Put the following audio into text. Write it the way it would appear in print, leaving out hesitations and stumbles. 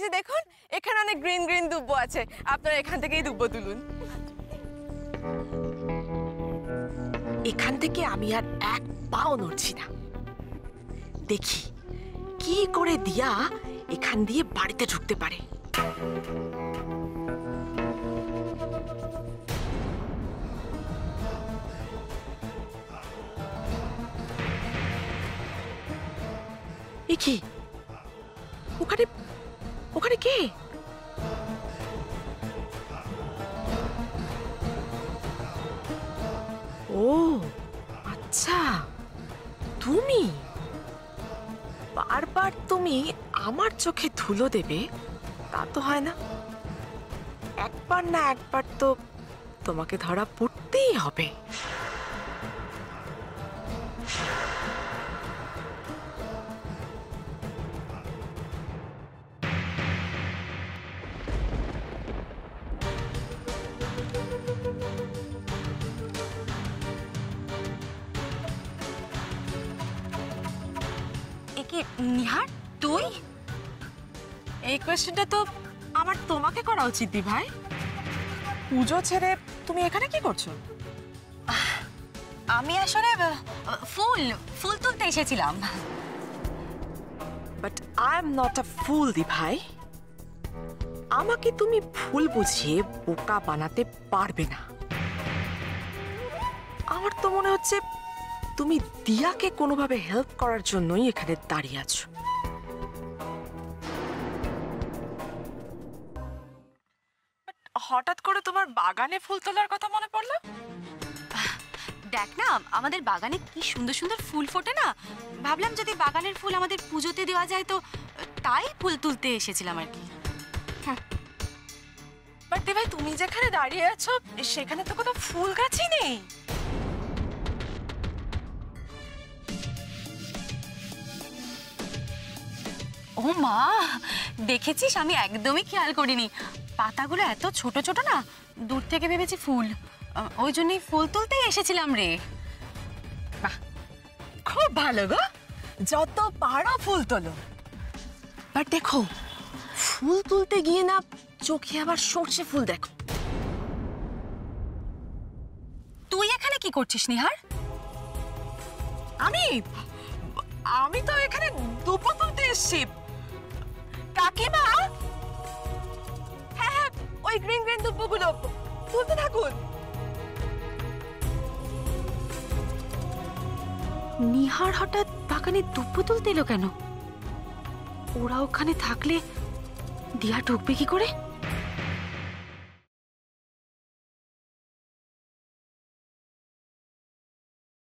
যে দেখুন এখানে অনেক গ্রিন গ্রিন দুব্বো আছে, আপনারা এখান থেকেই দুব্বো তুলুন। এখান থেকে আমি আর এক পাও নড়ছি না। দেখি কি করে দিয়া এখান দিয়ে বাড়িতে ঢুকতে পারে। এ কি? ওখানে ওখানে কে? ও আচ্ছা, তুমি বারবার তুমি আমার চোখে ধুলো দেবে তা তো হয় না। একবার না একবার তো তোমাকে ধরা পড়তেই হবে। নিহার, তুই? এই কোয়েশ্চেনটা তো আমার তোমাকে করা উচিত দি ভাই। পুজো ছেড়ে তুমি এখানে কি করছো? আমি আসলে ফুল ফুল তুলতে এসেছিলাম। But I am not a fool দি ভাই। আমাকে তুমি ফুল বুঝিয়ে বোকা বানাতে পারবে না। আমার তো মনে হচ্ছে তুমি দিয়াকে কোনোভাবে হেল্প করার জন্যই এখানে দাঁড়িয়ে আছো। হঠাৎ করে তোমার বাগানে ফুল তোলার কথা মনে পড়লো? দেখ না, আমাদের বাগানে কি সুন্দর সুন্দর ফুল ফোটে না, ভাবলাম যদি বাগানের ফুল আমাদের পুজোতে দেওয়া যায়, তো তাই ফুল তুলতে এসেছিলাম আর কি। বাট দি ভাই, তুমি যেখানে দাঁড়িয়ে আছো সেখানে তো কোনো ফুল গাছই নেই। ও মা, দেখেছিস আমি একদমই খেয়াল করিনি, পাতাগুলো এত ছোট ছোট না, দূর থেকে ভেবেছি ফুল, ওই জন্যই ফুল তুলতেই এসেছিলাম রে। বাহ, খুব ভালো গো, যত পারো ফুল তোলো। বাট দেখো, ফুল তুলতে গিয়ে না চোখে আবার সর্ষে ফুল দেখো। তুই এখানে কি করছিস নিহার? আমি আমি তো এখানে দুব্বো তুলতে এসেছি। কাকিমা, হ্যাঁ হ্যাঁ, ওই গ্রিন গ্রিন দুব্বোগুলো তুলতে থাকুন। নিহার হঠাৎ বাগানে দুব্বো তুলতে এলো কেন? ওরা ওখানে থাকলে দিয়া ঢুকবে কি করে?